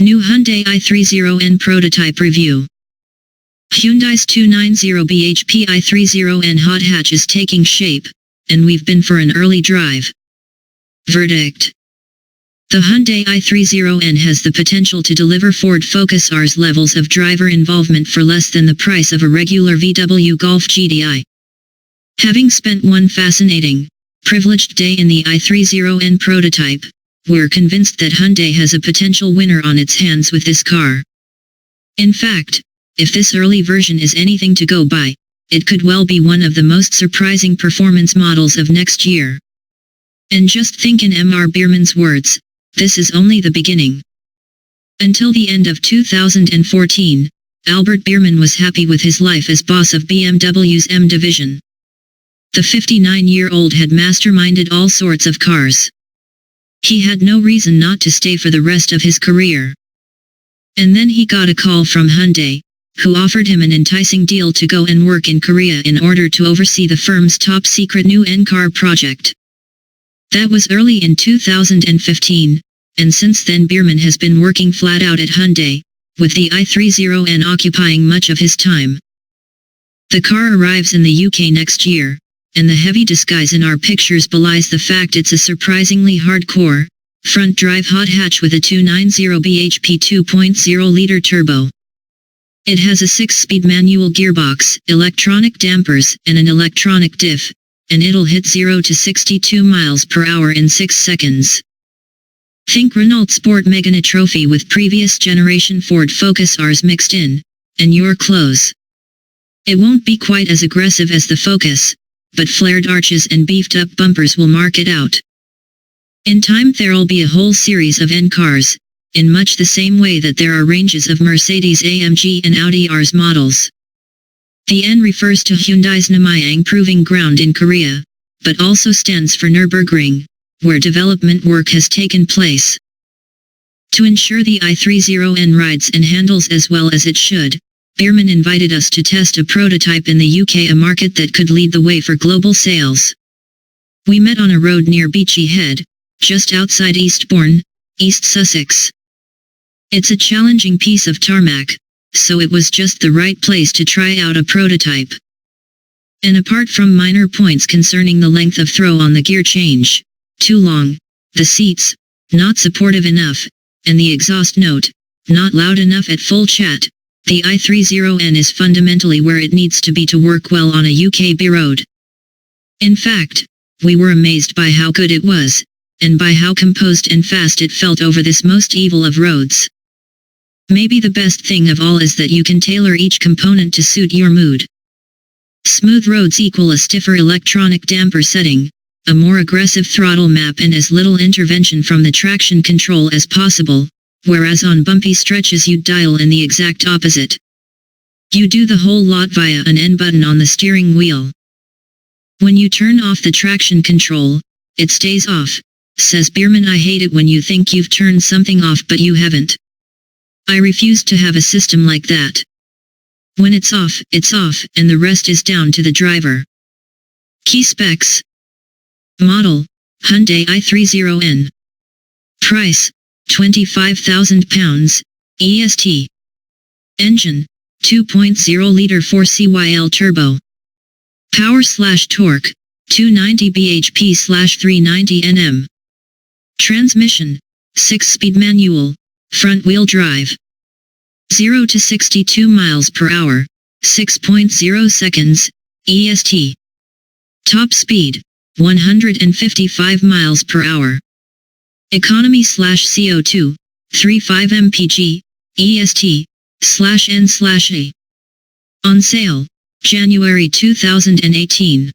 New Hyundai i30N Prototype Review. Hyundai's 290 bhp i30N hot hatch is taking shape, and we've been for an early drive. Verdict. The Hyundai i30N has the potential to deliver Ford Focus R's levels of driver involvement for less than the price of a regular VW Golf GTI. Having spent one fascinating, privileged day in the i30N prototype, we're convinced that Hyundai has a potential winner on its hands with this car. In fact, if this early version is anything to go by, it could well be one of the most surprising performance models of next year. And just think in M.R. Biermann's words, this is only the beginning. Until the end of 2014, Albert Biermann was happy with his life as boss of BMW's M division. The 59-year-old had masterminded all sorts of cars. He had no reason not to stay for the rest of his career. And then he got a call from Hyundai, who offered him an enticing deal to go and work in Korea in order to oversee the firm's top-secret new N-car project. That was early in 2015, and since then Biermann has been working flat out at Hyundai, with the i30N occupying much of his time. The car arrives in the UK next year, and the heavy disguise in our pictures belies the fact it's a surprisingly hardcore, front-drive hot hatch with a 290 bhp 2.0-liter turbo. It has a 6-speed manual gearbox, electronic dampers, and an electronic diff, and it'll hit 0 to 62 miles per hour in 6 seconds. Think Renault Sport Megane Trophy with previous generation Ford Focus Rs mixed in, and you're close. It won't be quite as aggressive as the Focus, but flared arches and beefed-up bumpers will mark it out. In time there'll be a whole series of N cars, in much the same way that there are ranges of Mercedes-AMG and Audi Rs models. The N refers to Hyundai's Namyang Proving Ground in Korea, but also stands for Nürburgring, where development work has taken place. To ensure the i30N rides and handles as well as it should, Biermann invited us to test a prototype in the UK, a market that could lead the way for global sales. We met on a road near Beachy Head, just outside Eastbourne, East Sussex. It's a challenging piece of tarmac, so it was just the right place to try out a prototype. And apart from minor points concerning the length of throw on the gear change, too long, the seats, not supportive enough, and the exhaust note, not loud enough at full chat, the i30N is fundamentally where it needs to be to work well on a UK B road. In fact, we were amazed by how good it was, and by how composed and fast it felt over this most evil of roads. Maybe the best thing of all is that you can tailor each component to suit your mood. Smooth roads equal a stiffer electronic damper setting, a more aggressive throttle map, and as little intervention from the traction control as possible, whereas on bumpy stretches you'd dial in the exact opposite. You do the whole lot via an N button on the steering wheel. When you turn off the traction control, it stays off, says Biermann. I hate it when you think you've turned something off but you haven't. I refuse to have a system like that. When it's off, and the rest is down to the driver. Key specs. Model, Hyundai i30N. Price, £25,000, EST. Engine, 2.0-liter 4CYL turbo. Power/torque, 290 bhp/390 Nm. Transmission, 6-speed manual, front-wheel drive. 0 to 62 miles per hour, 6.0 seconds, EST. Top speed, 155 miles per hour. Economy/CO2, 35 mpg, EST/N/A. On sale, January 2018.